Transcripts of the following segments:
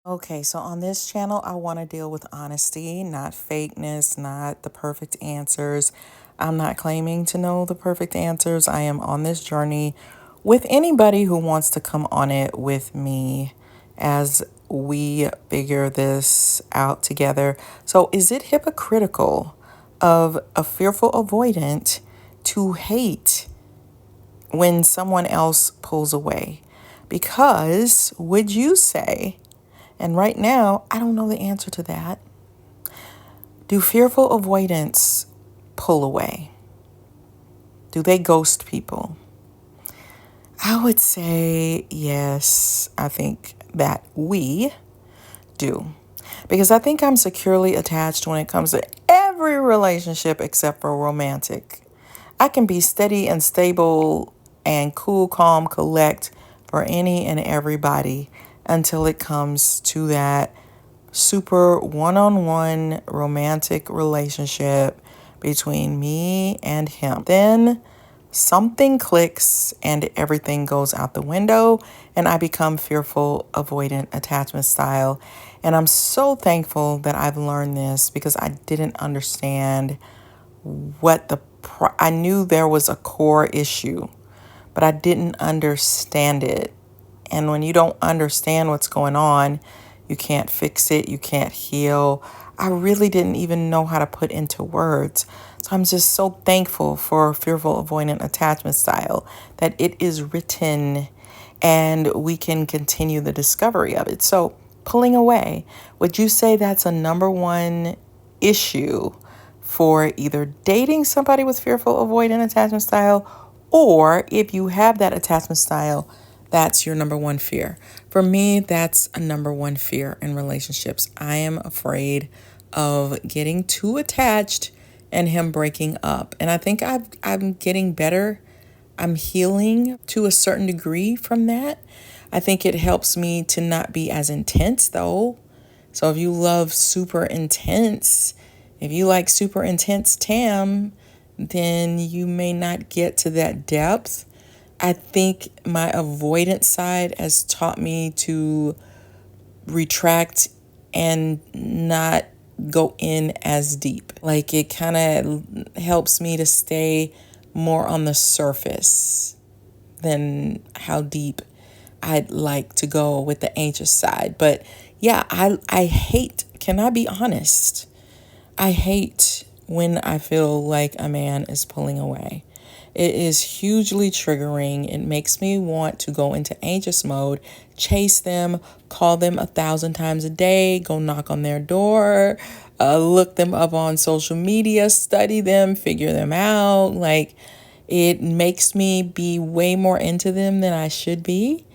Okay, so on this channel, I want to deal with honesty, not fakeness, not the perfect answers. I'm not claiming to know the perfect answers. I am on this journey with anybody who wants to come on it with me as we figure this out together. So, is it hypocritical of a fearful avoidant to hate when someone else pulls away? Because would you say, and right now, I don't know the answer to that. Do fearful avoidants pull away? Do they ghost people? I would say yes, I think that we do. Because I think I'm securely attached when it comes to every relationship except for romantic. I can be steady and stable and cool, calm, collect for any and everybody until it comes to that super one-on-one romantic relationship between me and him. Then something clicks and everything goes out the window and I become fearful, avoidant attachment style. And I'm so thankful that I've learned this because I didn't understand I knew there was a core issue, but I didn't understand it. And when you don't understand what's going on, you can't fix it, you can't heal. I really didn't even know how to put into words. So I'm just so thankful for fearful avoidant attachment style that it is written and we can continue the discovery of it. So pulling away, would you say that's a number one issue for either dating somebody with fearful avoidant attachment style, or if you have that attachment style, that's your number one fear? For me, that's a number one fear in relationships. I am afraid of getting too attached and him breaking up. And I think I'm getting better. I'm healing to a certain degree from that. I think it helps me to not be as intense though. So if you love super intense, if you like super intense Tam, then you may not get to that depth. I think my avoidance side has taught me to retract and not go in as deep. Like it kind of helps me to stay more on the surface than how deep I'd like to go with the anxious side. But yeah, I hate, can I be honest? I hate when I feel like a man is pulling away. It is hugely triggering. It makes me want to go into anxious mode, chase them, call them 1,000 times a day, go knock on their door, look them up on social media, study them, figure them out. Like, it makes me be way more into them than I should be.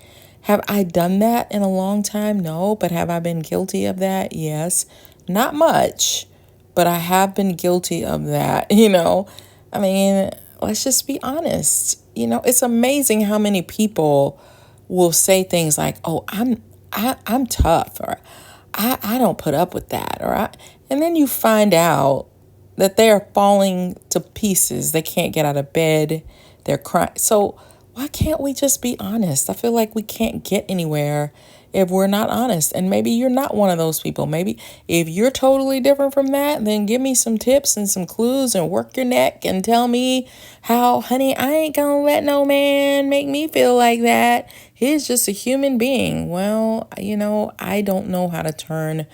Have I done that in a long time? No. But have I been guilty of that? Yes. Not much, but I have been guilty of that, I mean, let's just be honest. It's amazing how many people will say things like, "Oh, I'm tough," or I don't put up with that," and then you find out that they are falling to pieces. They can't get out of bed. They're crying. So why can't we just be honest? I feel like we can't get anywhere if we're not honest. And maybe you're not one of those people. Maybe if you're totally different from that, then give me some tips and some clues and work your neck and tell me how, honey, I ain't gonna let no man make me feel like that. He's just a human being. Well, I don't know how to turn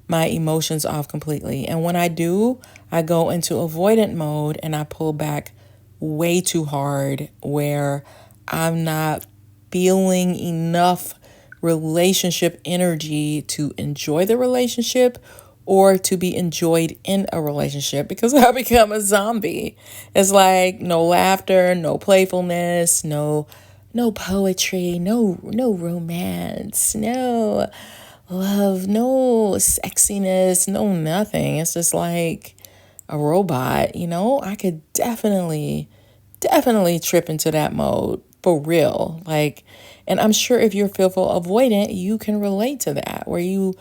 my emotions off completely. And when I do, I go into avoidant mode and I pull back way too hard where I'm not feeling enough relationship energy to enjoy the relationship or to be enjoyed in a relationship, because I become a zombie. It's like no laughter, no playfulness, no poetry, no romance, no love, no sexiness, no nothing. It's just like a robot, I could definitely trip into that mode for real. And I'm sure if you're fearful avoidant, you can relate to that, where you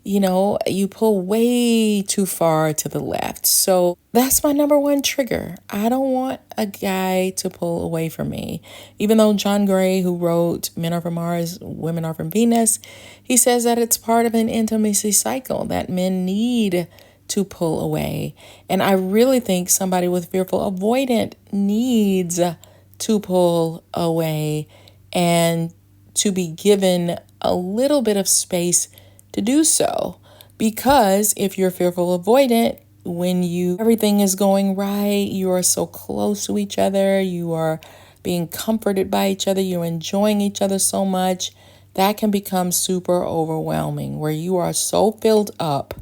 you pull way too far to the left. So that's my number one trigger. I don't want a guy to pull away from me. Even though John Gray, who wrote Men Are From Mars, Women Are From Venus, he says that it's part of an intimacy cycle that men need to pull away. And I really think somebody with fearful avoidant needs to pull away and to be given a little bit of space to do so. Because if you're fearful avoidant, when everything is going right, you are so close to each other, you are being comforted by each other, you're enjoying each other so much, that can become super overwhelming, where you are so filled up,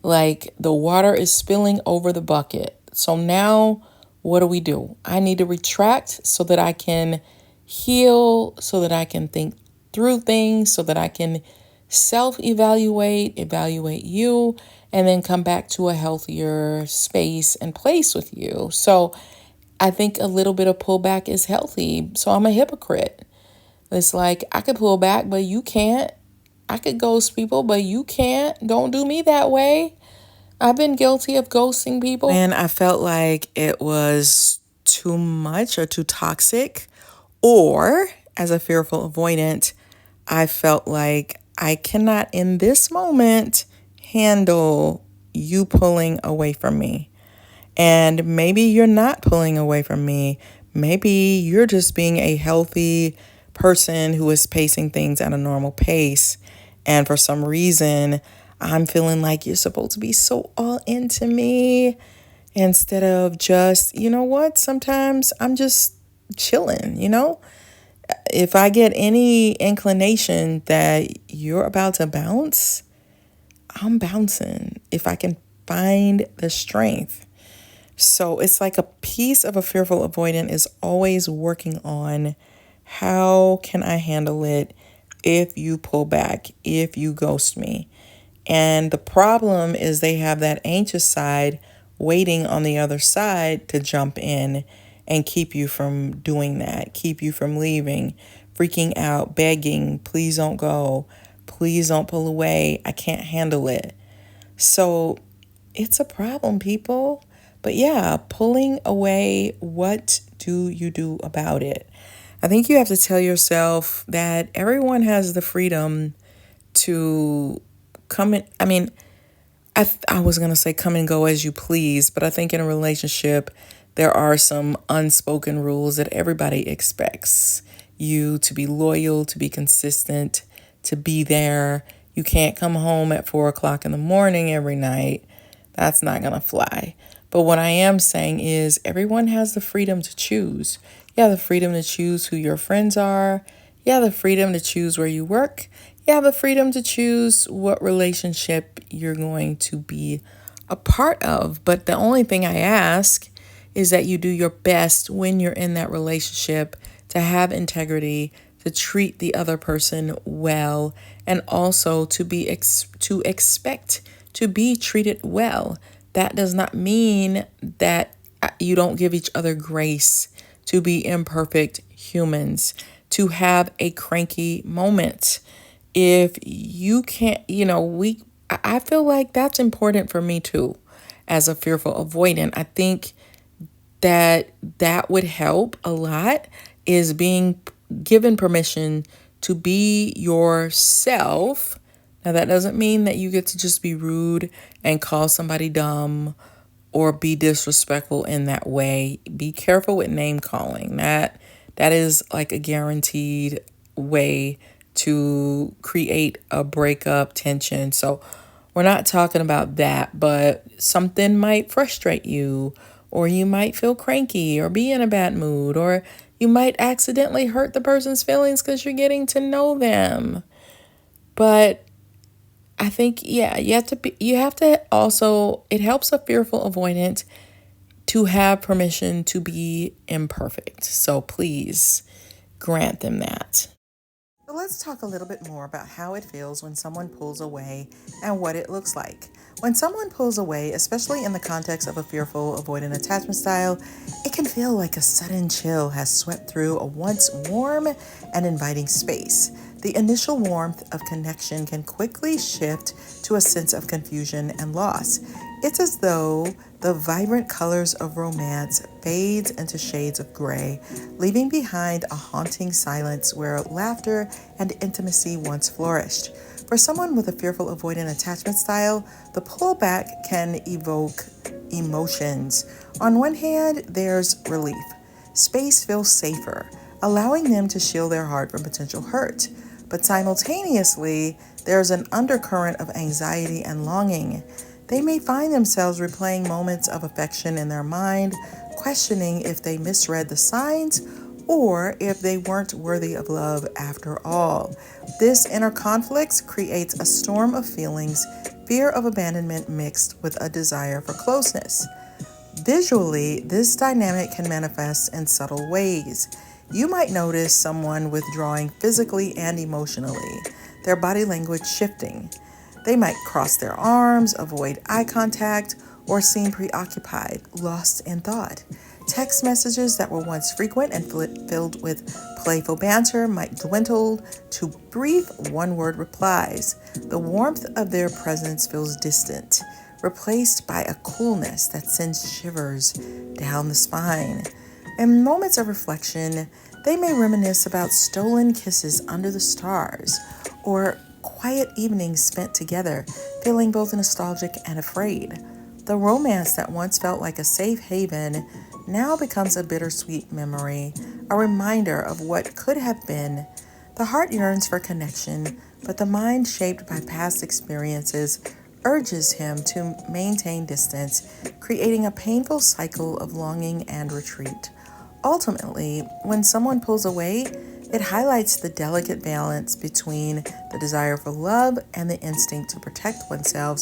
like the water is spilling over the bucket. So now what do? I need to retract so that I can heal, so that I can think through things, so that I can evaluate you, and then come back to a healthier space and place with you. So I think a little bit of pullback is healthy. So I'm a hypocrite. It's like, I could pull back, but you can't. I could ghost people, but you can't. Don't do me that way. I've been guilty of ghosting people. And I felt like it was too much or too toxic. Or, as a fearful avoidant, I felt like I cannot in this moment handle you pulling away from me. And maybe you're not pulling away from me. Maybe you're just being a healthy person who is pacing things at a normal pace. And for some reason, I'm feeling like you're supposed to be so all into me instead of just, you know what? Sometimes I'm just chilling, If I get any inclination that you're about to bounce, I'm bouncing if I can find the strength. So it's like a piece of a fearful avoidant is always working on, how can I handle it if you pull back, if you ghost me? And the problem is they have that anxious side waiting on the other side to jump in and keep you from doing that, keep you from leaving, freaking out, begging, please don't go, please don't pull away, I can't handle it. So it's a problem, people. But yeah, pulling away, what do you do about it? I think you have to tell yourself that everyone has the freedom to come in. I mean, I was going to say come and go as you please, but I think in a relationship, there are some unspoken rules that everybody expects you to be loyal, to be consistent, to be there. You can't come home at 4:00 in the morning every night. That's not going to fly. But what I am saying is everyone has the freedom to choose. You have the freedom to choose who your friends are. You have the freedom to choose where you work. You have the freedom to choose what relationship you're going to be a part of. But the only thing I ask is that you do your best when you're in that relationship to have integrity, to treat the other person well, and also to expect to be treated well. That does not mean that you don't give each other grace to be imperfect humans, to have a cranky moment. If you can't, I feel like that's important for me too, as a fearful avoidant. I think that would help a lot, is being given permission to be yourself. Now, that doesn't mean that you get to just be rude and call somebody dumb or be disrespectful in that way. Be careful with name calling. That is like a guaranteed way to create a breakup, tension. So we're not talking about that, but something might frustrate you, or you might feel cranky or be in a bad mood, or you might accidentally hurt the person's feelings because you're getting to know them. But I think, yeah, you have to also, it helps a fearful avoidant to have permission to be imperfect. So please grant them that. So let's talk a little bit more about how it feels when someone pulls away and what it looks like. When someone pulls away, especially in the context of a fearful avoidant attachment style, it can feel like a sudden chill has swept through a once warm and inviting space. The initial warmth of connection can quickly shift to a sense of confusion and loss. It's as though the vibrant colors of romance fades into shades of gray, leaving behind a haunting silence where laughter and intimacy once flourished. For someone with a fearful avoidant attachment style, the pullback can evoke emotions. On one hand, there's relief. Space feels safer, allowing them to shield their heart from potential hurt. But simultaneously, there's an undercurrent of anxiety and longing. They may find themselves replaying moments of affection in their mind, questioning if they misread the signs or if they weren't worthy of love after all. This inner conflict creates a storm of feelings, fear of abandonment mixed with a desire for closeness. Visually, this dynamic can manifest in subtle ways. You might notice someone withdrawing physically and emotionally, their body language shifting. They might cross their arms, avoid eye contact, or seem preoccupied, lost in thought. Text messages that were once frequent and filled with playful banter might dwindle to brief one-word replies. The warmth of their presence feels distant, replaced by a coolness that sends shivers down the spine. In moments of reflection, they may reminisce about stolen kisses under the stars or quiet evenings spent together, feeling both nostalgic and afraid. The romance that once felt like a safe haven now becomes a bittersweet memory, a reminder of what could have been. The heart yearns for connection, but the mind, shaped by past experiences, urges him to maintain distance, creating a painful cycle of longing and retreat. Ultimately, when someone pulls away, it highlights the delicate balance between the desire for love and the instinct to protect oneself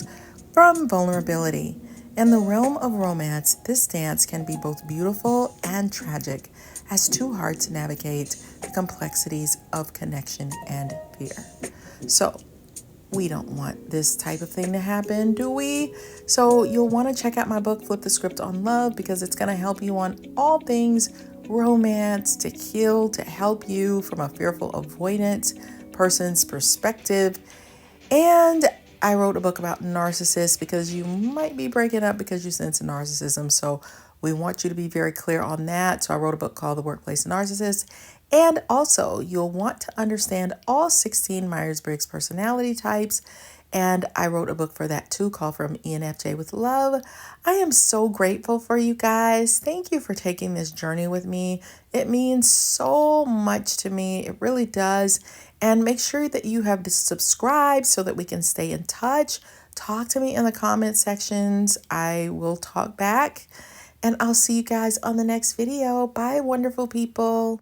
from vulnerability. In the realm of romance, this dance can be both beautiful and tragic as two hearts navigate the complexities of connection and fear. So, we don't want this type of thing to happen, do we? So you'll want to check out my book, Flip the Script on Love, because it's going to help you on all things romance, to heal, to help you from a fearful avoidant person's perspective. And I wrote a book about narcissists because you might be breaking up because you sense narcissism. So we want you to be very clear on that. So I wrote a book called The Workplace NaRCISSiST. And also, you'll want to understand all 16 Myers-Briggs personality types. And I wrote a book for that too, called From ENFJ with Love. I am so grateful for you guys. Thank you for taking this journey with me. It means so much to me. It really does. And make sure that you have subscribed so that we can stay in touch. Talk to me in the comment sections. I will talk back. And I'll see you guys on the next video. Bye, wonderful people.